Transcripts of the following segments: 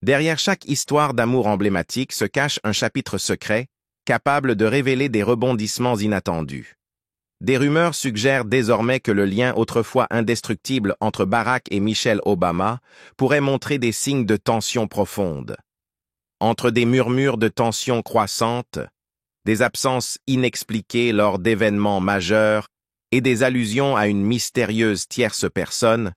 Derrière chaque histoire d'amour emblématique se cache un chapitre secret, capable de révéler des rebondissements inattendus. Des rumeurs suggèrent désormais que le lien autrefois indestructible entre Barack et Michelle Obama pourrait montrer des signes de tension profonde. Entre des murmures de tension croissante, des absences inexpliquées lors d'événements majeurs et des allusions à une mystérieuse tierce personne,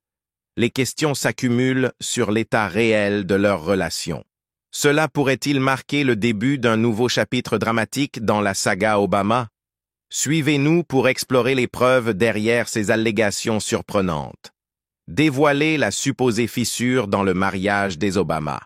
les questions s'accumulent sur l'état réel de leur relation. Cela pourrait-il marquer le début d'un nouveau chapitre dramatique dans la saga Obama? Suivez-nous pour explorer les preuves derrière ces allégations surprenantes. Dévoiler la supposée fissure dans le mariage des Obama.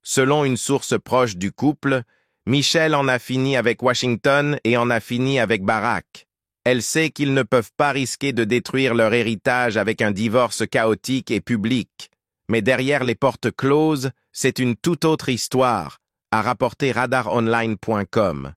Selon une source proche du couple, Michelle en a fini avec Washington et en a fini avec Barack. Elle sait qu'ils ne peuvent pas risquer de détruire leur héritage avec un divorce chaotique et public. Mais derrière les portes closes, c'est une toute autre histoire, a rapporté RadarOnline.com.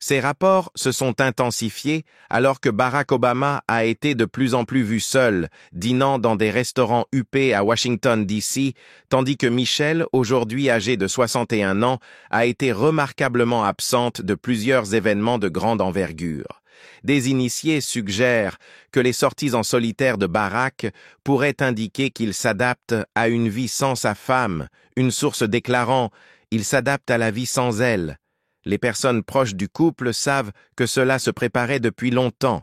Ces rapports se sont intensifiés alors que Barack Obama a été de plus en plus vu seul, dînant dans des restaurants huppés à Washington, D.C., tandis que Michelle, aujourd'hui âgée de 61 ans, a été remarquablement absente de plusieurs événements de grande envergure. Des initiés suggèrent que les sorties en solitaire de Barack pourraient indiquer qu'il s'adapte à une vie sans sa femme, une source déclarant « Il s'adapte à la vie sans elle ». Les personnes proches du couple savent que cela se préparait depuis longtemps.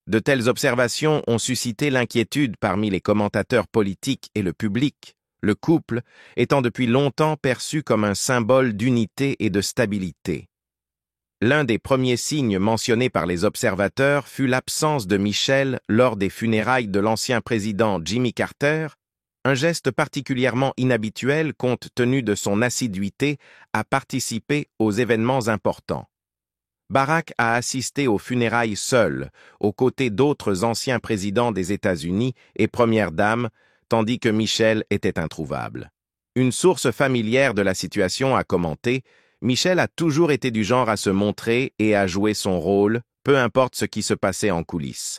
De telles observations ont suscité l'inquiétude parmi les commentateurs politiques et le public, le couple étant depuis longtemps perçu comme un symbole d'unité et de stabilité. L'un des premiers signes mentionnés par les observateurs fut l'absence de Michelle lors des funérailles de l'ancien président Jimmy Carter, un geste particulièrement inhabituel compte tenu de son assiduité à participer aux événements importants. Barack a assisté aux funérailles seul, aux côtés d'autres anciens présidents des États-Unis et premières dames, tandis que Michelle était introuvable. Une source familière de la situation a commenté « Michelle a toujours été du genre à se montrer et à jouer son rôle, peu importe ce qui se passait en coulisses.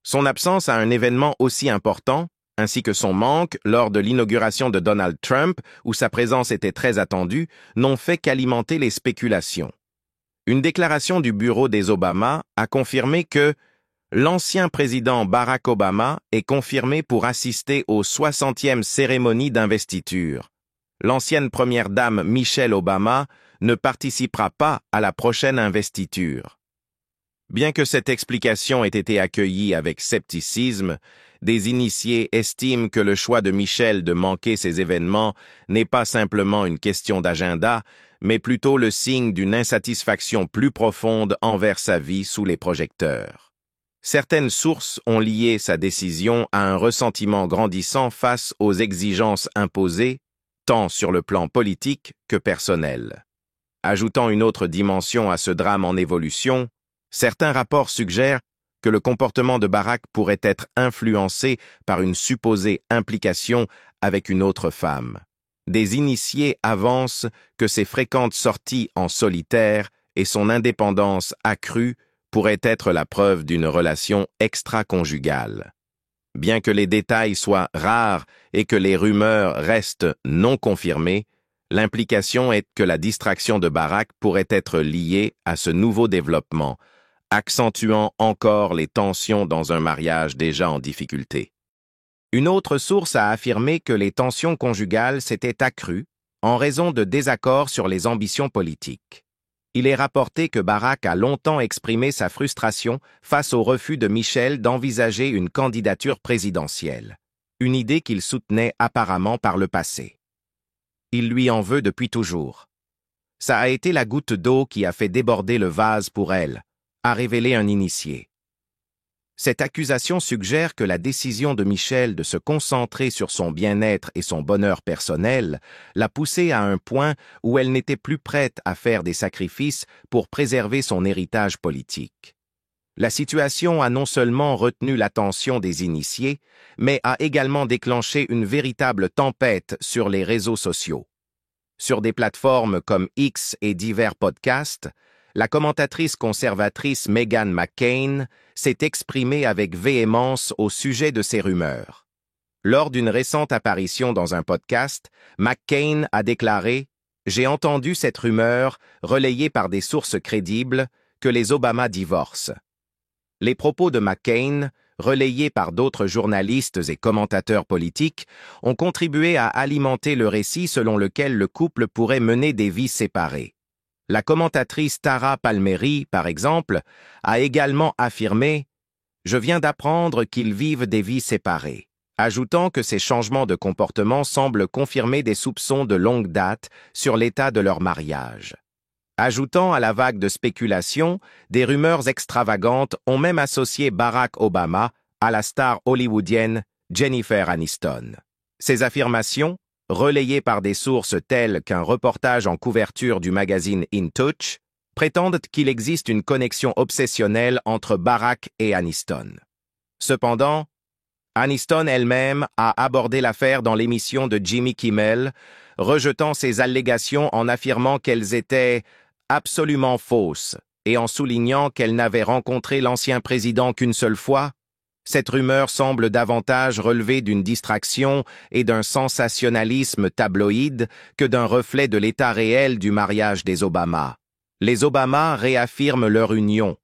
Son absence à un événement aussi important, ainsi que son manque lors de l'inauguration de Donald Trump, où sa présence était très attendue, n'ont fait qu'alimenter les spéculations. Une déclaration du bureau des Obama a confirmé que l'ancien président Barack Obama est confirmé pour assister aux 60e cérémonies d'investiture. L'ancienne première dame Michelle Obama ne participera pas à la prochaine investiture. Bien que cette explication ait été accueillie avec scepticisme, des initiés estiment que le choix de Michelle de manquer ces événements n'est pas simplement une question d'agenda, mais plutôt le signe d'une insatisfaction plus profonde envers sa vie sous les projecteurs. Certaines sources ont lié sa décision à un ressentiment grandissant face aux exigences imposées, tant sur le plan politique que personnel. Ajoutant une autre dimension à ce drame en évolution, certains rapports suggèrent que le comportement de Barack pourrait être influencé par une supposée implication avec une autre femme. Des initiés avancent que ses fréquentes sorties en solitaire et son indépendance accrue pourraient être la preuve d'une relation extra-conjugale. Bien que les détails soient rares et que les rumeurs restent non confirmées, l'implication est que la distraction de Barack pourrait être liée à ce nouveau développement, accentuant encore les tensions dans un mariage déjà en difficulté. Une autre source a affirmé que les tensions conjugales s'étaient accrues en raison de désaccords sur les ambitions politiques. Il est rapporté que Barack a longtemps exprimé sa frustration face au refus de Michelle d'envisager une candidature présidentielle, une idée qu'il soutenait apparemment par le passé. Il lui en veut depuis toujours. Ça a été la goutte d'eau qui a fait déborder le vase pour elle, a révélé un initié. Cette accusation suggère que la décision de Michelle de se concentrer sur son bien-être et son bonheur personnel l'a poussée à un point où elle n'était plus prête à faire des sacrifices pour préserver son héritage politique. La situation a non seulement retenu l'attention des initiés, mais a également déclenché une véritable tempête sur les réseaux sociaux. Sur des plateformes comme X et divers podcasts, la commentatrice conservatrice Meghan McCain s'est exprimée avec véhémence au sujet de ces rumeurs. Lors d'une récente apparition dans un podcast, McCain a déclaré « J'ai entendu cette rumeur, relayée par des sources crédibles, que les Obama divorcent. » Les propos de McCain, relayés par d'autres journalistes et commentateurs politiques, ont contribué à alimenter le récit selon lequel le couple pourrait mener des vies séparées. La commentatrice Tara Palmieri, par exemple, a également affirmé « Je viens d'apprendre qu'ils vivent des vies séparées », ajoutant que ces changements de comportement semblent confirmer des soupçons de longue date sur l'état de leur mariage. Ajoutant à la vague de spéculation, des rumeurs extravagantes ont même associé Barack Obama à la star hollywoodienne Jennifer Aniston. Ces affirmations, relayées par des sources telles qu'un reportage en couverture du magazine In Touch, prétendent qu'il existe une connexion obsessionnelle entre Barack et Aniston. Cependant, Aniston elle-même a abordé l'affaire dans l'émission de Jimmy Kimmel, rejetant ces allégations en affirmant qu'elles étaient absolument fausses et en soulignant qu'elle n'avait rencontré l'ancien président qu'une seule fois. Cette rumeur semble davantage relever d'une distraction et d'un sensationnalisme tabloïd que d'un reflet de l'état réel du mariage des Obama. Les Obama réaffirment leur union.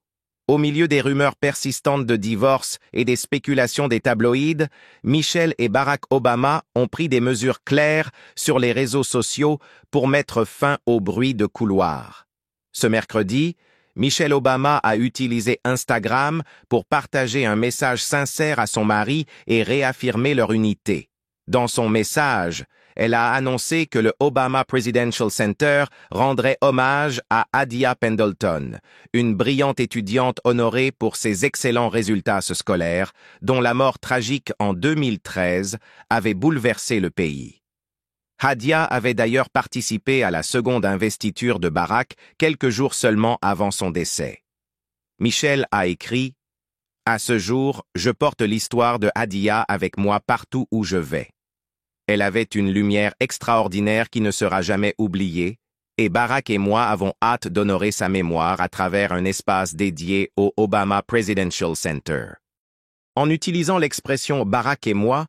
Au milieu des rumeurs persistantes de divorce et des spéculations des tabloïds, Michelle et Barack Obama ont pris des mesures claires sur les réseaux sociaux pour mettre fin au bruit de couloir. Ce mercredi, Michelle Obama a utilisé Instagram pour partager un message sincère à son mari et réaffirmer leur unité. Dans son message, elle a annoncé que le Obama Presidential Center rendrait hommage à Adia Pendleton, une brillante étudiante honorée pour ses excellents résultats scolaires, dont la mort tragique en 2013 avait bouleversé le pays. Adia avait d'ailleurs participé à la seconde investiture de Barack quelques jours seulement avant son décès. Michelle a écrit « À ce jour, je porte l'histoire de Adia avec moi partout où je vais. Elle avait une lumière extraordinaire qui ne sera jamais oubliée, et Barack et moi avons hâte d'honorer sa mémoire à travers un espace dédié au Obama Presidential Center. » En utilisant l'expression « Barack et moi »,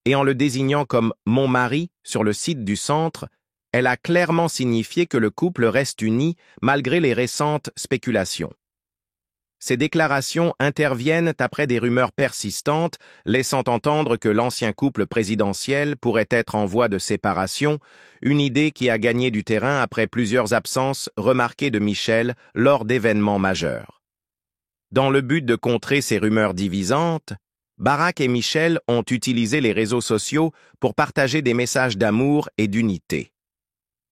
et en le désignant comme « mon mari » sur le site du centre, elle a clairement signifié que le couple reste uni malgré les récentes spéculations. Ces déclarations interviennent après des rumeurs persistantes, laissant entendre que l'ancien couple présidentiel pourrait être en voie de séparation, une idée qui a gagné du terrain après plusieurs absences remarquées de Michelle lors d'événements majeurs. Dans le but de contrer ces rumeurs divisantes, Barack et Michelle ont utilisé les réseaux sociaux pour partager des messages d'amour et d'unité.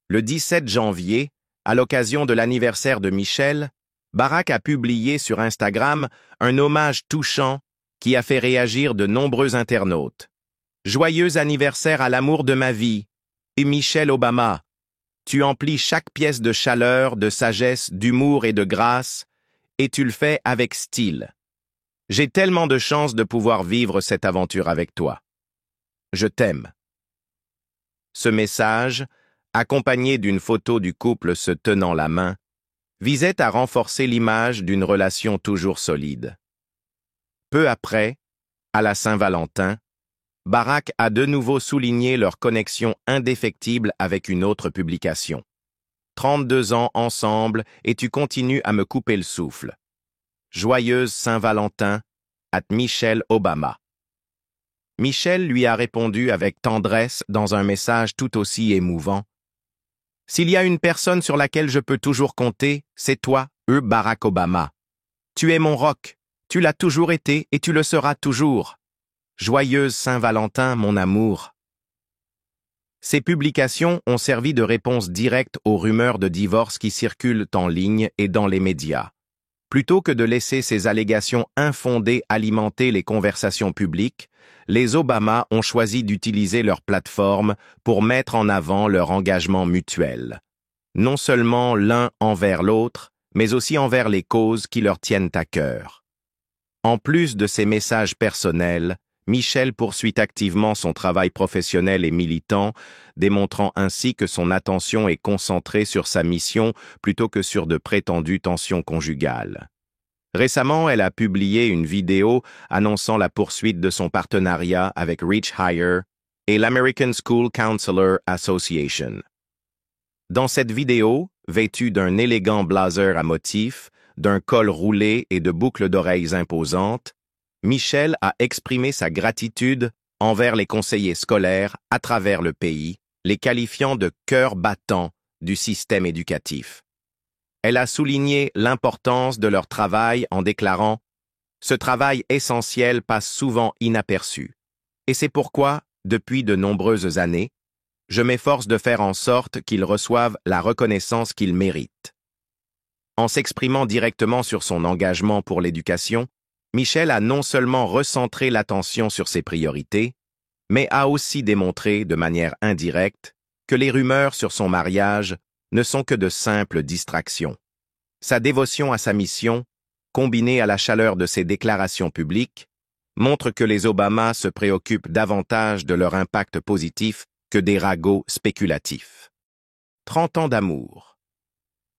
Le 17 janvier, à l'occasion de l'anniversaire de Michelle, Barack a publié sur Instagram un hommage touchant qui a fait réagir de nombreux internautes. « Joyeux anniversaire à l'amour de ma vie, et Michelle Obama. Tu emplis chaque pièce de chaleur, de sagesse, d'humour et de grâce, et tu le fais avec style. J'ai tellement de chance de pouvoir vivre cette aventure avec toi. Je t'aime. » Ce message, accompagné d'une photo du couple se tenant la main, visait à renforcer l'image d'une relation toujours solide. Peu après, à la Saint-Valentin, Barack a de nouveau souligné leur connexion indéfectible avec une autre publication. 32 ans ensemble et tu continues à me couper le souffle. Joyeuse Saint-Valentin, @Michelle Obama. Michelle lui a répondu avec tendresse dans un message tout aussi émouvant. « S'il y a une personne sur laquelle je peux toujours compter, c'est toi, Barack Obama. Tu es mon roc, tu l'as toujours été et tu le seras toujours. Joyeuse Saint-Valentin, mon amour. » Ces publications ont servi de réponse directe aux rumeurs de divorce qui circulent en ligne et dans les médias. Plutôt que de laisser ces allégations infondées alimenter les conversations publiques, les Obama ont choisi d'utiliser leur plateforme pour mettre en avant leur engagement mutuel. Non seulement l'un envers l'autre, mais aussi envers les causes qui leur tiennent à cœur. En plus de ces messages personnels, Michelle poursuit activement son travail professionnel et militant, démontrant ainsi que son attention est concentrée sur sa mission plutôt que sur de prétendues tensions conjugales. Récemment, elle a publié une vidéo annonçant la poursuite de son partenariat avec Reach Higher et l'American School Counselor Association. Dans cette vidéo, vêtue d'un élégant blazer à motifs, d'un col roulé et de boucles d'oreilles imposantes, Michelle a exprimé sa gratitude envers les conseillers scolaires à travers le pays, les qualifiant de cœur battant du système éducatif. Elle a souligné l'importance de leur travail en déclarant « Ce travail essentiel passe souvent inaperçu, et c'est pourquoi, depuis de nombreuses années, je m'efforce de faire en sorte qu'ils reçoivent la reconnaissance qu'ils méritent. » En s'exprimant directement sur son engagement pour l'éducation, Michelle a non seulement recentré l'attention sur ses priorités, mais a aussi démontré de manière indirecte que les rumeurs sur son mariage ne sont que de simples distractions. Sa dévotion à sa mission, combinée à la chaleur de ses déclarations publiques, montre que les Obama se préoccupent davantage de leur impact positif que des ragots spéculatifs. 30 ans d'amour.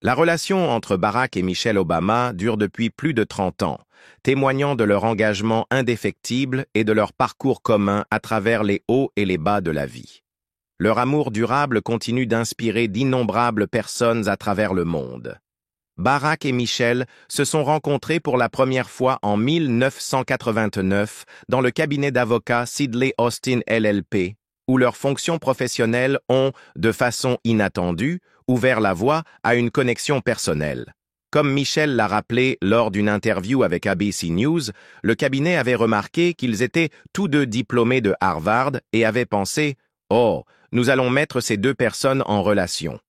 La relation entre Barack et Michelle Obama dure depuis plus de 30 ans, témoignant de leur engagement indéfectible et de leur parcours commun à travers les hauts et les bas de la vie. Leur amour durable continue d'inspirer d'innombrables personnes à travers le monde. Barack et Michelle se sont rencontrés pour la première fois en 1989 dans le cabinet d'avocats Sidley Austin LLP, où leurs fonctions professionnelles ont, de façon inattendue, ouvert la voie à une connexion personnelle. Comme Michelle l'a rappelé lors d'une interview avec ABC News, le cabinet avait remarqué qu'ils étaient tous deux diplômés de Harvard et avait pensé « Oh, nous allons mettre ces deux personnes en relation. »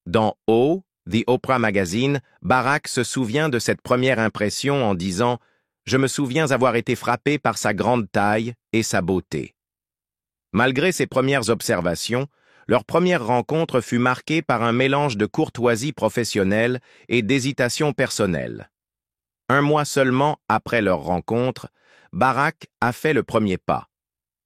Dans O, The Oprah Magazine, Barack se souvient de cette première impression en disant « Je me souviens avoir été frappé par sa grande taille et sa beauté. » Malgré ses premières observations, leur première rencontre fut marquée par un mélange de courtoisie professionnelle et d'hésitation personnelle. Un mois seulement après leur rencontre, Barack a fait le premier pas.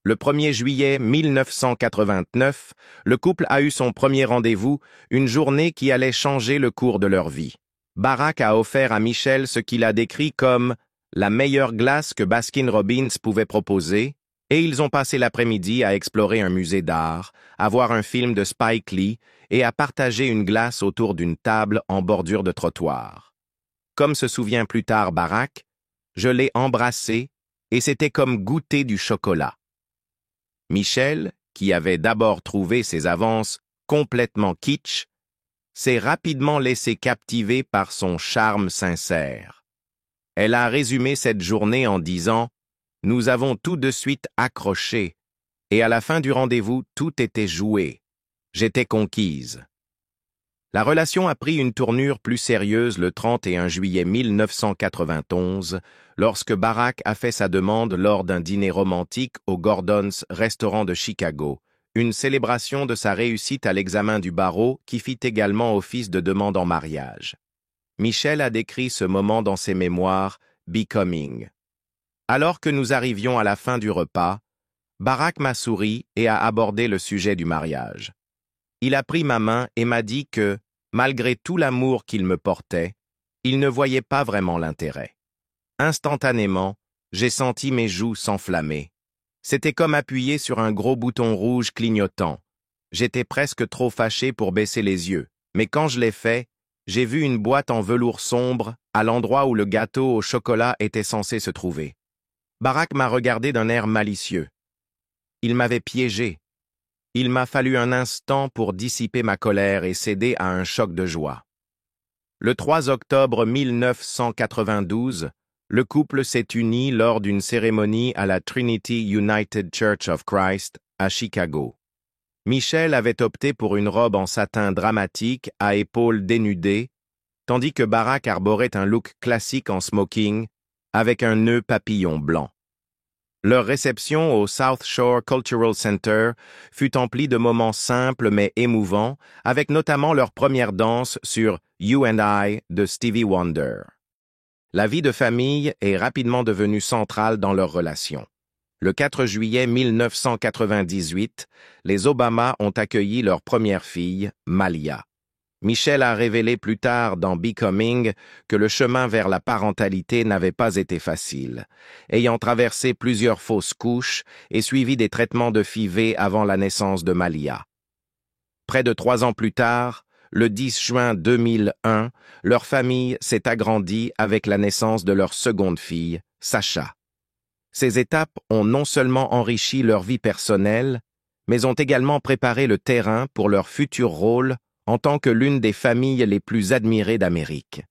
Le 1er juillet 1989, le couple a eu son premier rendez-vous, une journée qui allait changer le cours de leur vie. Barack a offert à Michelle ce qu'il a décrit comme la meilleure glace que Baskin-Robbins pouvait proposer, et ils ont passé l'après-midi à explorer un musée d'art, à voir un film de Spike Lee et à partager une glace autour d'une table en bordure de trottoir. Comme se souvient plus tard Barack, je l'ai embrassé et c'était comme goûter du chocolat. Michelle, qui avait d'abord trouvé ses avances complètement kitsch, s'est rapidement laissée captiver par son charme sincère. Elle a résumé cette journée en disant « Nous avons tout de suite accroché, et à la fin du rendez-vous, tout était joué. J'étais conquise. » La relation a pris une tournure plus sérieuse le 31 juillet 1991, lorsque Barack a fait sa demande lors d'un dîner romantique au Gordon's restaurant de Chicago, une célébration de sa réussite à l'examen du barreau qui fit également office de demande en mariage. Michelle a décrit ce moment dans ses mémoires « Becoming ». Alors que nous arrivions à la fin du repas, Barack m'a souri et a abordé le sujet du mariage. Il a pris ma main et m'a dit que, malgré tout l'amour qu'il me portait, il ne voyait pas vraiment l'intérêt. Instantanément, j'ai senti mes joues s'enflammer. C'était comme appuyer sur un gros bouton rouge clignotant. J'étais presque trop fâché pour baisser les yeux, mais quand je l'ai fait, j'ai vu une boîte en velours sombre à l'endroit où le gâteau au chocolat était censé se trouver. Barack m'a regardé d'un air malicieux. Il m'avait piégé. Il m'a fallu un instant pour dissiper ma colère et céder à un choc de joie. Le 3 octobre 1992, le couple s'est uni lors d'une cérémonie à la Trinity United Church of Christ à Chicago. Michelle avait opté pour une robe en satin dramatique à épaules dénudées, tandis que Barack arborait un look classique en smoking avec un nœud papillon blanc. Leur réception au South Shore Cultural Center fut emplie de moments simples mais émouvants, avec notamment leur première danse sur You and I de Stevie Wonder. La vie de famille est rapidement devenue centrale dans leur relation. Le 4 juillet 1998, les Obama ont accueilli leur première fille, Malia. Michelle a révélé plus tard dans Becoming que le chemin vers la parentalité n'avait pas été facile, ayant traversé plusieurs fausses couches et suivi des traitements de FIV avant la naissance de Malia. Près de 3 ans plus tard, le 10 juin 2001, leur famille s'est agrandie avec la naissance de leur seconde fille, Sacha. Ces étapes ont non seulement enrichi leur vie personnelle, mais ont également préparé le terrain pour leur futur rôle en tant que l'une des familles les plus admirées d'Amérique.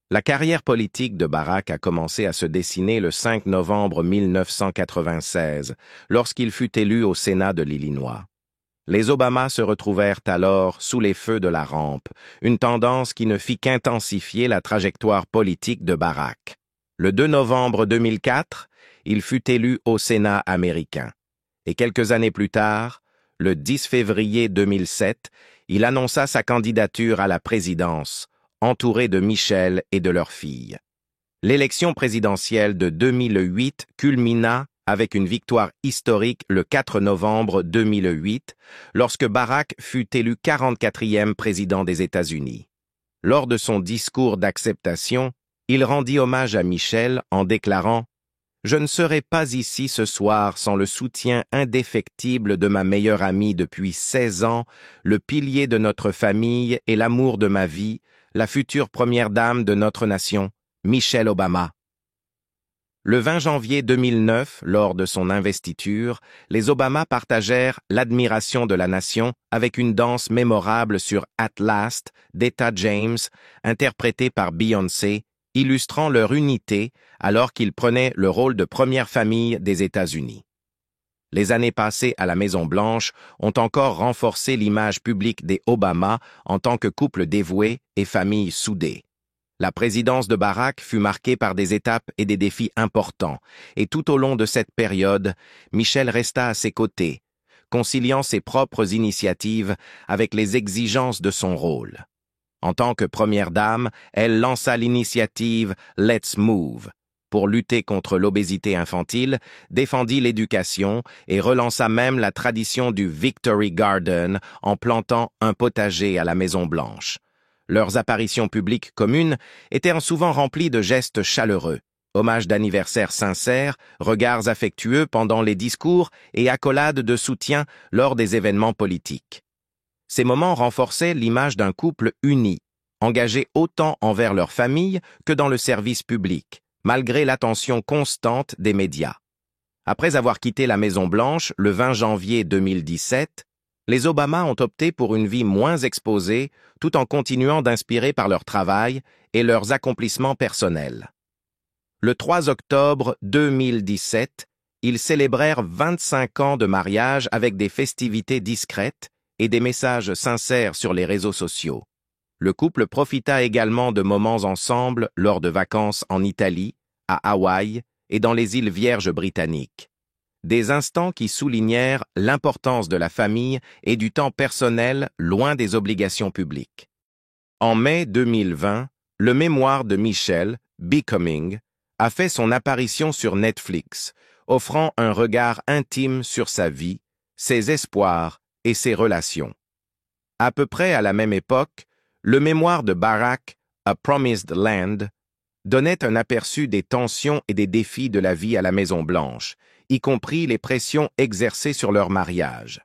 La carrière politique de Barack a commencé à se dessiner le 5 novembre 1996, lorsqu'il fut élu au Sénat de l'Illinois. Les Obama se retrouvèrent alors sous les feux de la rampe, une tendance qui ne fit qu'intensifier la trajectoire politique de Barack. Le 2 novembre 2004, il fut élu au Sénat américain. Et quelques années plus tard, le 10 février 2007, il annonça sa candidature à la présidence, entouré de Michelle et de leur fille. L'élection présidentielle de 2008 culmina avec une victoire historique le 4 novembre 2008, lorsque Barack fut élu 44e président des États-Unis. Lors de son discours d'acceptation, il rendit hommage à Michelle en déclarant « Je ne serai pas ici ce soir sans le soutien indéfectible de ma meilleure amie depuis 16 ans, le pilier de notre famille et l'amour de ma vie, la future première dame de notre nation, Michelle Obama. » Le 20 janvier 2009, lors de son investiture, les Obama partagèrent l'admiration de la nation avec une danse mémorable sur At Last d'Etta James, interprétée par Beyoncé, illustrant leur unité alors qu'ils prenaient le rôle de première famille des États-Unis. Les années passées à la Maison-Blanche ont encore renforcé l'image publique des Obama en tant que couple dévoué et famille soudée. La présidence de Barack fut marquée par des étapes et des défis importants, et tout au long de cette période, Michelle resta à ses côtés, conciliant ses propres initiatives avec les exigences de son rôle. En tant que première dame, elle lança l'initiative Let's Move pour lutter contre l'obésité infantile, défendit l'éducation et relança même la tradition du Victory Garden en plantant un potager à la Maison-Blanche. Leurs apparitions publiques communes étaient souvent remplies de gestes chaleureux, hommages d'anniversaire sincères, regards affectueux pendant les discours et accolades de soutien lors des événements politiques. Ces moments renforçaient l'image d'un couple uni, engagé autant envers leur famille que dans le service public, malgré l'attention constante des médias. Après avoir quitté la Maison-Blanche le 20 janvier 2017, les Obama ont opté pour une vie moins exposée tout en continuant d'inspirer par leur travail et leurs accomplissements personnels. Le 3 octobre 2017, ils célébrèrent 25 ans de mariage avec des festivités discrètes et des messages sincères sur les réseaux sociaux. Le couple profita également de moments ensemble lors de vacances en Italie, à Hawaï et dans les îles Vierges britanniques. Des instants qui soulignèrent l'importance de la famille et du temps personnel loin des obligations publiques. En mai 2020, le mémoire de Michelle, Becoming, a fait son apparition sur Netflix, offrant un regard intime sur sa vie, ses espoirs et ses relations. À peu près à la même époque, le mémoire de Barack, A Promised Land, donnait un aperçu des tensions et des défis de la vie à la Maison-Blanche, y compris les pressions exercées sur leur mariage.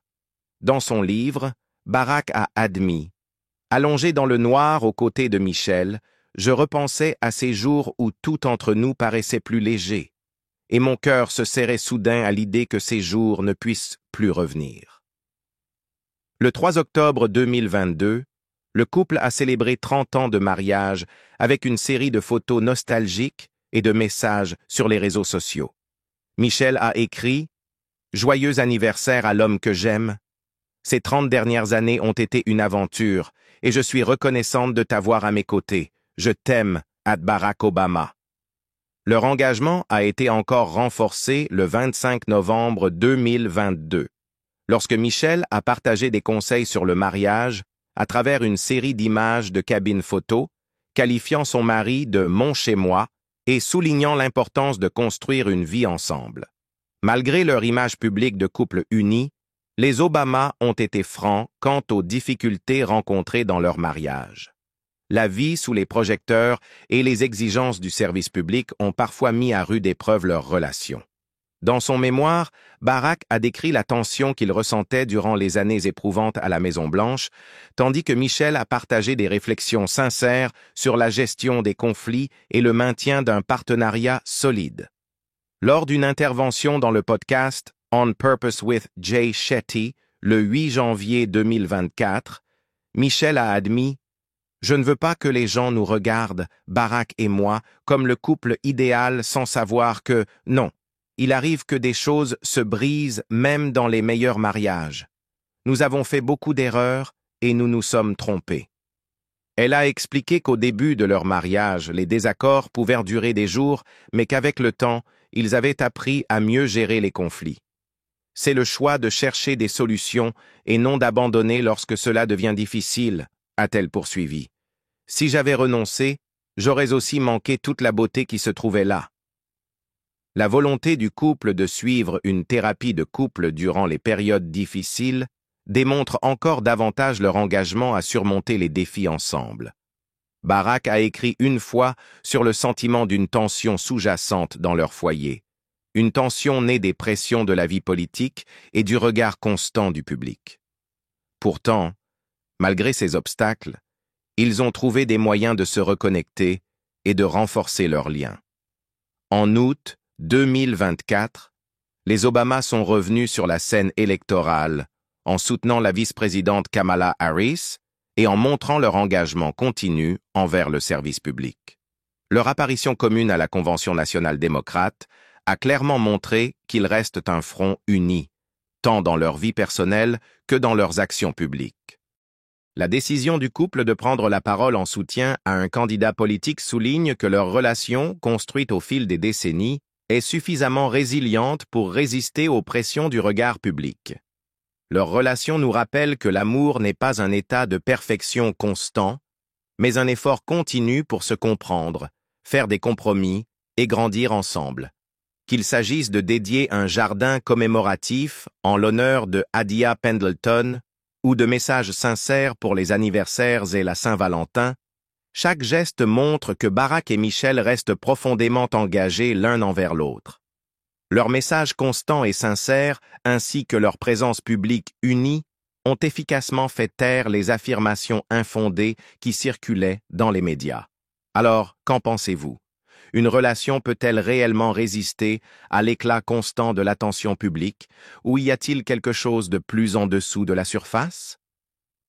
Dans son livre, Barack a admis « Allongé dans le noir aux côtés de Michelle, je repensais à ces jours où tout entre nous paraissait plus léger, et mon cœur se serrait soudain à l'idée que ces jours ne puissent plus revenir. » Le 3 octobre 2022, le couple a célébré 30 ans de mariage avec une série de photos nostalgiques et de messages sur les réseaux sociaux. Michelle a écrit « Joyeux anniversaire à l'homme que j'aime. Ces 30 dernières années ont été une aventure et je suis reconnaissante de t'avoir à mes côtés. Je t'aime, Barack Obama. » Leur engagement a été encore renforcé le 25 novembre 2022, lorsque Michelle a partagé des conseils sur le mariage à travers une série d'images de cabines photos, qualifiant son mari de « mon chez moi » et soulignant l'importance de construire une vie ensemble. Malgré leur image publique de couple uni, Les Obama ont été francs quant aux difficultés rencontrées dans leur mariage. La vie sous les projecteurs et les exigences du service public ont parfois mis à rude épreuve leur relation. Dans son mémoire, Barack a décrit la tension qu'il ressentait durant les années éprouvantes à la Maison-Blanche, tandis que Michelle a partagé des réflexions sincères sur la gestion des conflits et le maintien d'un partenariat solide. Lors d'une intervention dans le podcast On Purpose with Jay Shetty, le 8 janvier 2024, Michelle a admis « Je ne veux pas que les gens nous regardent, Barack et moi, comme le couple idéal sans savoir que, non, il arrive que des choses se brisent même dans les meilleurs mariages. Nous avons fait beaucoup d'erreurs et nous nous sommes trompés. » Elle a expliqué qu'au début de leur mariage, les désaccords pouvaient durer des jours, mais qu'avec le temps, ils avaient appris à mieux gérer les conflits. C'est le choix de chercher des solutions et non d'abandonner lorsque cela devient difficile, a-t-elle poursuivi. Si j'avais renoncé, j'aurais aussi manqué toute la beauté qui se trouvait là. La volonté du couple de suivre une thérapie de couple durant les périodes difficiles démontre encore davantage leur engagement à surmonter les défis ensemble. Barack a écrit une fois sur le sentiment d'une tension sous-jacente dans leur foyer, une tension née des pressions de la vie politique et du regard constant du public. Pourtant, malgré ces obstacles, ils ont trouvé des moyens de se reconnecter et de renforcer leurs liens. En août 2024, les Obama sont revenus sur la scène électorale en soutenant la vice-présidente Kamala Harris et en montrant leur engagement continu envers le service public. Leur apparition commune à la Convention nationale démocrate a clairement montré qu'ils restent un front uni, tant dans leur vie personnelle que dans leurs actions publiques. La décision du couple de prendre la parole en soutien à un candidat politique souligne que leur relation, construite au fil des décennies, est suffisamment résiliente pour résister aux pressions du regard public. Leur relation nous rappelle que l'amour n'est pas un état de perfection constant, mais un effort continu pour se comprendre, faire des compromis et grandir ensemble. Qu'il s'agisse de dédier un jardin commémoratif en l'honneur de Adia Pendleton ou de messages sincères pour les anniversaires et la Saint-Valentin, chaque geste montre que Barack et Michelle restent profondément engagés l'un envers l'autre. Leurs messages constants et sincères, ainsi que leur présence publique unie, ont efficacement fait taire les affirmations infondées qui circulaient dans les médias. Alors, qu'en pensez-vous? Une relation peut-elle réellement résister à l'éclat constant de l'attention publique, ou y a-t-il quelque chose de plus en dessous de la surface?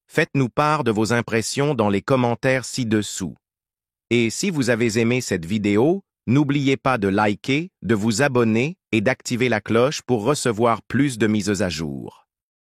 Faites-nous part de vos impressions dans les commentaires ci-dessous. Et si vous avez aimé cette vidéo, n'oubliez pas de liker, de vous abonner et d'activer la cloche pour recevoir plus de mises à jour.